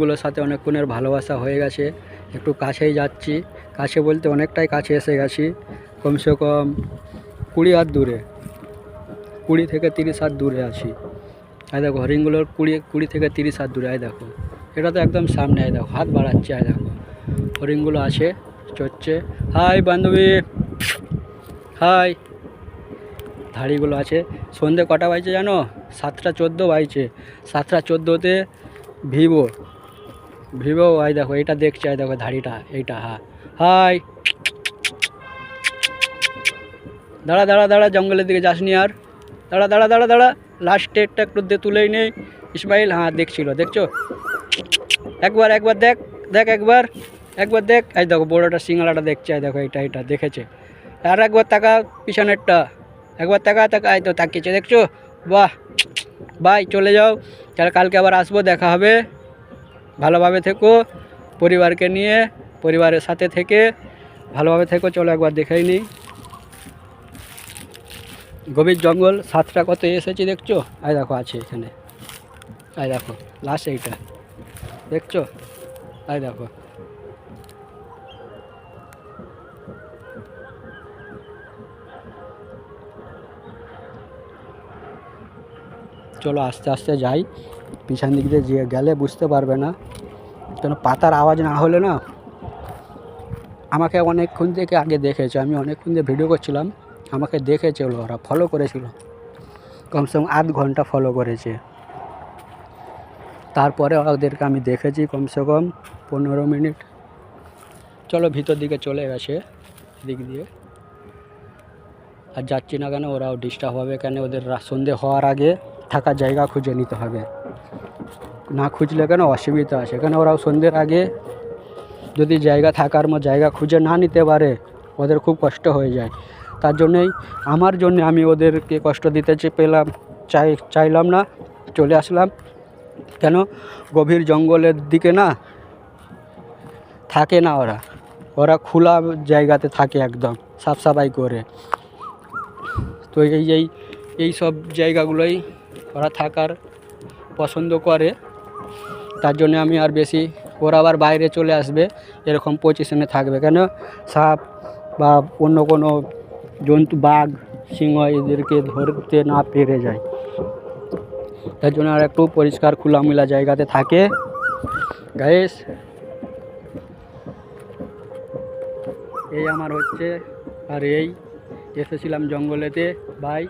গুলোর সাথে অনেকক্ষণের ভালোবাসা হয়ে গেছে। একটু কাছেই যাচ্ছি, কাছে বলতে অনেকটাই কাছে এসে গেছি। কমসে কম 20 হাত দূরে, 20 থেকে 30 হাত দূরে আছি। আয় দেখো হরিণগুলোর 20 থেকে 30 হাত দূরে। আয় দেখো, এটা তো একদম সামনে। আয় দেখো হাত বাড়াচ্ছে। আয় দেখো হরিণগুলো আছে, চড়ছে। হাই বান্ধবী, হাই। ধাড়িগুলো আছে। সন্ধে কটা বাজছে জানো? 7টা 14 বাজছে। 7টা 14তে ভিভো ভিভো। আয় দেখো এটা দেখছে। আয় দেখো ধাড়িটা এইটা। হ্যাঁ হাই। দাঁড়া দাঁড়া দাঁড়া, জঙ্গলের দিকে যাসনি আর। দাঁড়া দাঁড়া দাঁড়া দাঁড়া, লাস্ট ডেটটা একটু তুলেই নেই। ইসমাইল, হ্যাঁ দেখছিল, দেখছো? একবার একবার দেখ, দেখ একবার, একবার দেখ। এই দেখো বড়োটা সিঙ্গালাটা দেখছে। এই দেখো এইটা দেখেছে। আর একবার তাকা পিছনেরটা, একবার তাকা তাকা। এই তো তাকিয়েছে, দেখছো? বাহ, বাই, চলে যাও। তাহলে কালকে আবার আসবো, দেখা হবে। ভালোভাবে থেকো, পরিবারকে নিয়ে, পরিবারের সাথে থেকে ভালোভাবে থেকো। চলো একবার দেখেই নিই। গভীর জঙ্গল, 7টা কত এসেছি দেখছো? আয় দেখো আছে এখানে। আয় দেখো লাস্ট এইটা, দেখছো? আয় দেখো। চলো আস্তে আস্তে যাই, পিছন দিক দিয়ে গেলে বুঝতে পারবে না, কেন পাতার আওয়াজ না হলে না। আমাকে অনেকক্ষণ থেকে আগে দেখেছে, আমি অনেকক্ষণ দিয়ে ভিডিও করছিলাম, আমাকে দেখেছে ওরা ফলো করেছিল, কমসে কম আধ ঘন্টা ফলো করেছে। তারপরে ওদেরকে আমি দেখেছি কমসে কম 15 মিনিট। চলো ভিতর দিকে চলে গেছে দিক দিয়ে। আর যাচ্ছি না কেন, ওরাও ডিস্টার্ব হবে কেন, ওদের সন্ধে হওয়ার আগে থাকার জায়গা খুঁজে নিতে হবে। না খুঁজলে কেন অসুবিধা আছে, কেন ওরাও সন্ধ্যের আগে যদি থাকার জায়গা খুঁজে না নিতে পারে, ওদের খুব কষ্ট হয়ে যায়। তার জন্যেই আমার জন্যে আমি ওদেরকে কষ্ট দিতে চাইলাম না, চলে আসলাম। কেন গভীর জঙ্গলের দিকে না থাকে না ওরা খোলা জায়গাতে থাকে, একদম সাফ সাফাই করে। তো এই সব জায়গাগুলোই ওরা থাকার পছন্দ করে। তার জন্য আমি আর বেশি, ওরা আবার বাইরে চলে আসবে এরকম পজিশনে থাকবে কেন, সাপ বা অন্য কোনো জন্তু, বাঘ, সিংহ এদেরকে ধরতে না পেরে যায়। তার জন্য আর একটু পরিষ্কার খোলামেলা জায়গাতে থাকে গাইস। এই আমার হচ্ছে, আর এই এসেছিলাম জঙ্গলেতে। বাই।